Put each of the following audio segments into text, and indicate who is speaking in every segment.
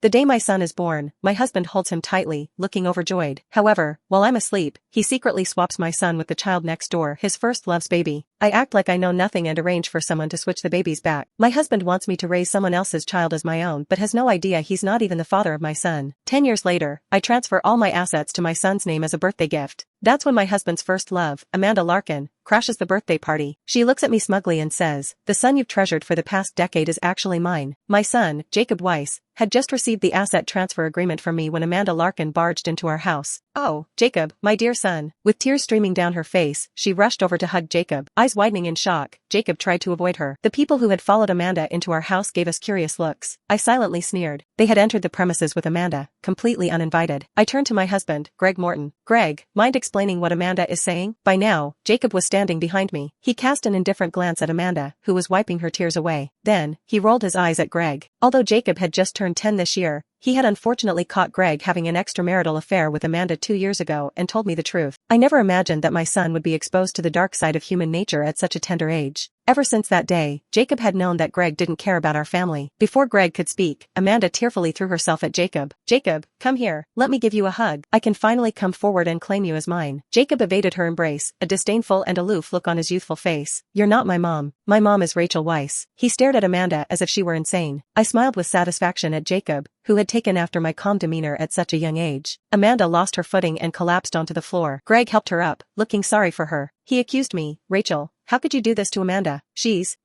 Speaker 1: The day my son is born, my husband holds him tightly, looking overjoyed. However, while I'm asleep, he secretly swaps my son with the child next door, his first love's baby. I act like I know nothing and arrange for someone to switch the babies back. My husband wants me to raise someone else's child as my own but has no idea he's not even the father of my son. 10 years later, I transfer all my assets to my son's name as a birthday gift. That's when my husband's first love, Amanda Larkin, crashes the birthday party. She looks at me smugly and says, "The son you've treasured for the past decade is actually mine." My son, Jacob Weiss, had just received the asset transfer agreement from me when Amanda Larkin barged into our house. "Oh, Jacob, my dear son." With tears streaming down her face, she rushed over to hug Jacob. Eyes widening in shock, Jacob tried to avoid her. The people who had followed Amanda into our house gave us curious looks. I silently sneered. They had entered the premises with Amanda, completely uninvited. I turned to my husband, Greg Morton. "Greg, mind explaining what Amanda is saying?" By now, Jacob was standing behind me. He cast an indifferent glance at Amanda, who was wiping her tears away. Then, he rolled his eyes at Greg. Although Jacob had just turned 10 this year, he had unfortunately caught Greg having an extramarital affair with Amanda 2 years ago and told me the truth. I never imagined that my son would be exposed to the dark side of human nature at such a tender age. Ever since that day, Jacob had known that Greg didn't care about our family. Before Greg could speak, Amanda tearfully threw herself at Jacob. "Jacob, come here, let me give you a hug. I can finally come forward and claim you as mine." Jacob evaded her embrace, a disdainful and aloof look on his youthful face. "You're not my mom. My mom is Rachel Weiss." He stared at Amanda as if she were insane. I smiled with satisfaction at Jacob, who had taken after my calm demeanor at such a young age. Amanda lost her footing and collapsed onto the floor. Greg helped her up, looking sorry for her. He accused me. "Rachel, how could you do this to Amanda?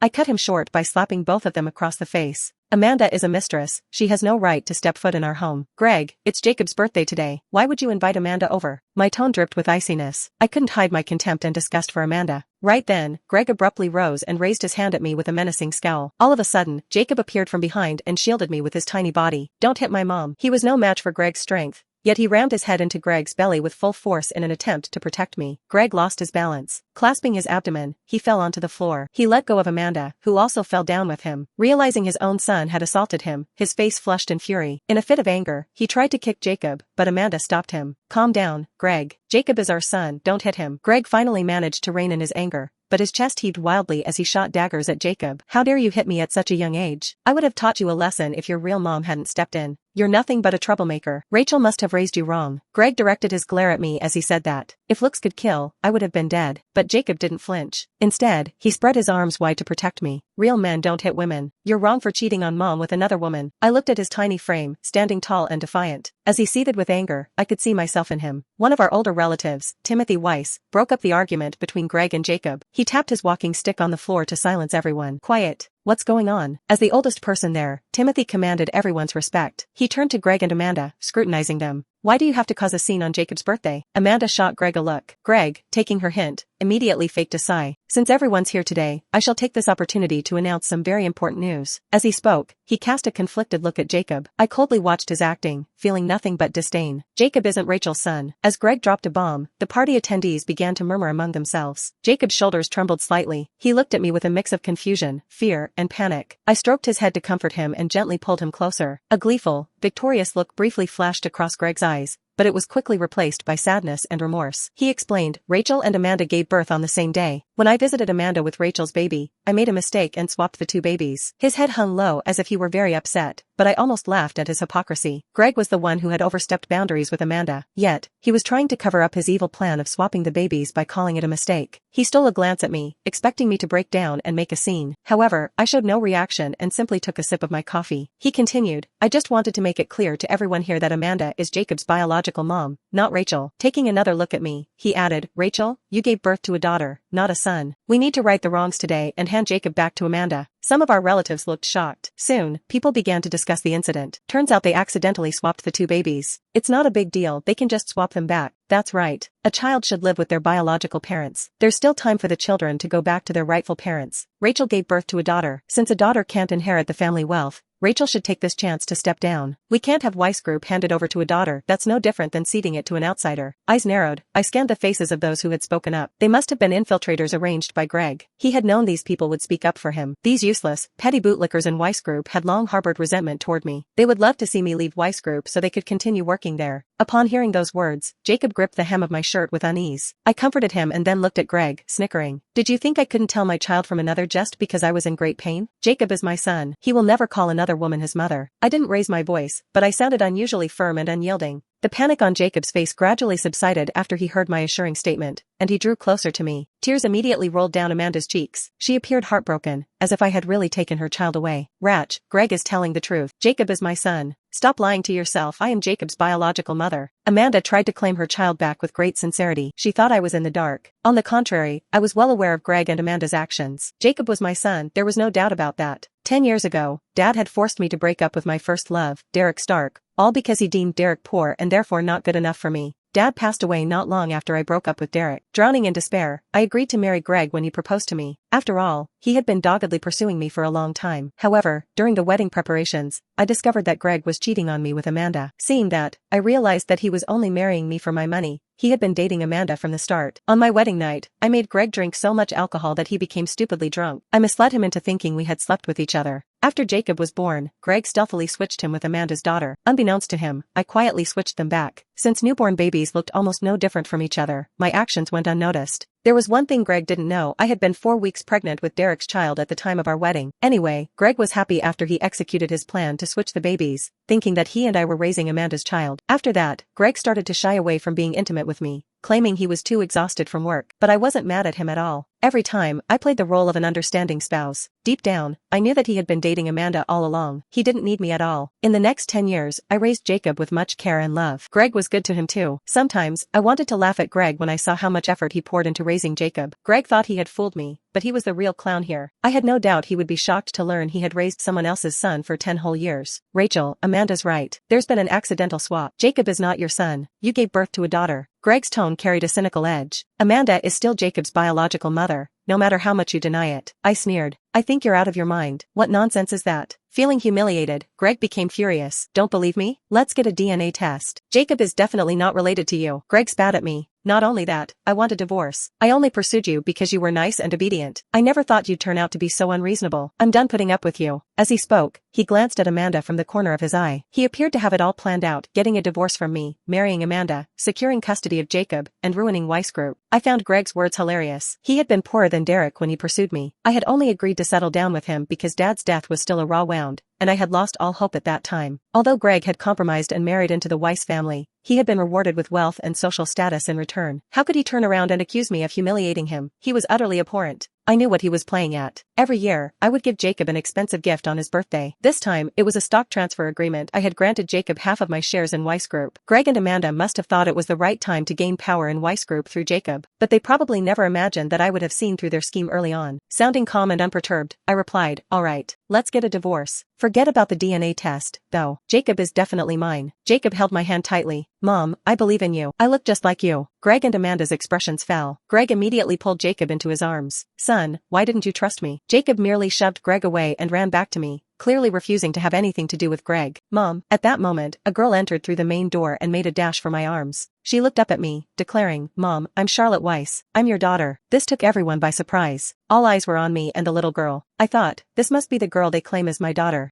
Speaker 1: I cut him short by slapping both of them across the face. "Amanda is a mistress. She has no right to step foot in our home." "Greg, it's Jacob's birthday today. Why would you invite Amanda over?" My tone dripped with iciness. I couldn't hide my contempt and disgust for Amanda. Right then, Greg abruptly rose and raised his hand at me with a menacing scowl. All of a sudden, Jacob appeared from behind and shielded me with his tiny body. "Don't hit my mom." He was no match for Greg's strength. Yet he rammed his head into Greg's belly with full force in an attempt to protect me. Greg lost his balance. Clasping his abdomen, he fell onto the floor. He let go of Amanda, who also fell down with him. Realizing his own son had assaulted him, his face flushed in fury. In a fit of anger, he tried to kick Jacob, but Amanda stopped him. "Calm down, Greg. Jacob is our son, don't hit him." Greg finally managed to rein in his anger, but his chest heaved wildly as he shot daggers at Jacob. "How dare you hit me at such a young age? I would have taught you a lesson if your real mom hadn't stepped in. You're nothing but a troublemaker. Rachel must have raised you wrong." Greg directed his glare at me as he said that. If looks could kill, I would have been dead. But Jacob didn't flinch. Instead, he spread his arms wide to protect me. "Real men don't hit women. You're wrong for cheating on mom with another woman." I looked at his tiny frame, standing tall and defiant. As he seethed with anger, I could see myself in him. One of our older relatives, Timothy Weiss, broke up the argument between Greg and Jacob. He tapped his walking stick on the floor to silence everyone. "Quiet. What's going on?" As the oldest person there, Timothy commanded everyone's respect. He turned to Greg and Amanda, scrutinizing them. "Why do you have to cause a scene on Jacob's birthday?" Amanda shot Greg a look. Greg, taking her hint, immediately faked a sigh. "Since everyone's here today, I shall take this opportunity to announce some very important news." As he spoke, he cast a conflicted look at Jacob. I coldly watched his acting, feeling nothing but disdain. Jacob isn't Rachel's son. As Greg dropped a bomb, the party attendees began to murmur among themselves. Jacob's shoulders trembled slightly. He looked at me with a mix of confusion, fear, and panic. I stroked his head to comfort him and gently pulled him closer. A gleeful, victorious look briefly flashed across Greg's eyes, but it was quickly replaced by sadness and remorse. He explained, "Rachel and Amanda gave birth on the same day. When I visited Amanda with Rachel's baby, I made a mistake and swapped the two babies." His head hung low as if he were very upset, but I almost laughed at his hypocrisy. Greg was the one who had overstepped boundaries with Amanda, yet, he was trying to cover up his evil plan of swapping the babies by calling it a mistake. He stole a glance at me, expecting me to break down and make a scene. However, I showed no reaction and simply took a sip of my coffee. He continued, "I just wanted to make it clear to everyone here that Amanda is Jacob's biological mom, not Rachel." Taking another look at me, he added, "Rachel, you gave birth to a daughter, not a son. We need to right the wrongs today and hand Jacob back to Amanda." Some of our relatives looked shocked. Soon, people began to discuss the incident. Turns out they accidentally swapped the two babies. "It's not a big deal, they can just swap them back." That's right. A child should live with their biological parents. There's still time for the children to go back to their rightful parents. Rachel gave birth to a daughter. Since a daughter can't inherit the family wealth, Rachel should take this chance to step down. We can't have Weiss Group handed over to a daughter. That's no different than ceding it to an outsider. Eyes narrowed, I scanned the faces of those who had spoken up. They must have been infiltrators arranged by Greg. He had known these people would speak up for him. These useless, petty bootlickers in Weiss Group had long harbored resentment toward me. They would love to see me leave Weiss Group so they could continue working there. Upon hearing those words, Jacob gripped the hem of my shirt with unease. I comforted him and then looked at Greg, snickering. "Did you think I couldn't tell my child from another just because I was in great pain? Jacob is my son. He will never call another another woman his mother. I didn't raise my voice, but I sounded unusually firm and unyielding. The panic on Jacob's face gradually subsided after he heard my assuring statement, and he drew closer to me. Tears immediately rolled down Amanda's cheeks. She appeared heartbroken, as if I had really taken her child away. Ratch, Greg is telling the truth. Jacob is my son. Stop lying to yourself. I am Jacob's biological mother. Amanda tried to claim her child back with great sincerity. She thought I was in the dark. On the contrary, I was well aware of Greg and Amanda's actions. Jacob was my son, there was no doubt about that. 10 years ago, Dad had forced me to break up with my first love, Derek Stark, all because he deemed Derek poor and therefore not good enough for me. Dad passed away not long after I broke up with Derek. Drowning in despair, I agreed to marry Greg when he proposed to me. After all, he had been doggedly pursuing me for a long time. However, during the wedding preparations, I discovered that Greg was cheating on me with Amanda. Seeing that, I realized that he was only marrying me for my money. He had been dating Amanda from the start. On my wedding night, I made Greg drink so much alcohol that he became stupidly drunk. I misled him into thinking we had slept with each other. After Jacob was born, Greg stealthily switched him with Amanda's daughter. Unbeknownst to him, I quietly switched them back. Since newborn babies looked almost no different from each other, my actions went unnoticed. There was one thing Greg didn't know. I had been 4 weeks pregnant with Derek's child at the time of our wedding. Anyway, Greg was happy after he executed his plan to switch the babies, thinking that he and I were raising Amanda's child. After that, Greg started to shy away from being intimate with me, claiming he was too exhausted from work. But I wasn't mad at him at all. Every time, I played the role of an understanding spouse. Deep down, I knew that he had been dating Amanda all along. He didn't need me at all. In the next 10 years, I raised Jacob with much care and love. Greg was good to him too. Sometimes, I wanted to laugh at Greg when I saw how much effort he poured into raising Jacob. Greg thought he had fooled me, but he was the real clown here. I had no doubt he would be shocked to learn he had raised someone else's son for 10 whole years. Rachel, Amanda's right. There's been an accidental swap. Jacob is not your son. You gave birth to a daughter. Greg's tone carried a cynical edge. Amanda is still Jacob's biological mother, no matter how much you deny it. I sneered. I think you're out of your mind. What nonsense is that? Feeling humiliated, Greg became furious. Don't believe me? Let's get a DNA test. Jacob is definitely not related to you. Greg spat at me. Not only that, I want a divorce. I only pursued you because you were nice and obedient. I never thought you'd turn out to be so unreasonable. I'm done putting up with you. As he spoke, he glanced at Amanda from the corner of his eye. He appeared to have it all planned out, getting a divorce from me, marrying Amanda, securing custody of Jacob, and ruining Weiss Group. I found Greg's words hilarious. He had been poorer than Derek when he pursued me. I had only agreed to settle down with him because Dad's death was still a raw wound, and I had lost all hope at that time. Although Greg had compromised and married into the Weiss family, he had been rewarded with wealth and social status in return. How could he turn around and accuse me of humiliating him? He was utterly abhorrent. I knew what he was playing at. Every year, I would give Jacob an expensive gift on his birthday. This time, it was a stock transfer agreement. I had granted Jacob half of my shares in Weiss Group. Greg and Amanda must have thought it was the right time to gain power in Weiss Group through Jacob, but they probably never imagined that I would have seen through their scheme early on. Sounding calm and unperturbed, I replied, "All right, let's get a divorce. Forget about the DNA test, though. Jacob is definitely mine." Jacob held my hand tightly. "Mom, I believe in you. I look just like you." Greg and Amanda's expressions fell. Greg immediately pulled Jacob into his arms. "Son, why didn't you trust me?" Jacob merely shoved Greg away and ran back to me, clearly refusing to have anything to do with Greg. "Mom." At that moment, a girl entered through the main door and made a dash for my arms. She looked up at me, declaring, "Mom, I'm Charlotte Weiss. I'm your daughter." This took everyone by surprise. All eyes were on me and the little girl. I thought, this must be the girl they claim as my daughter.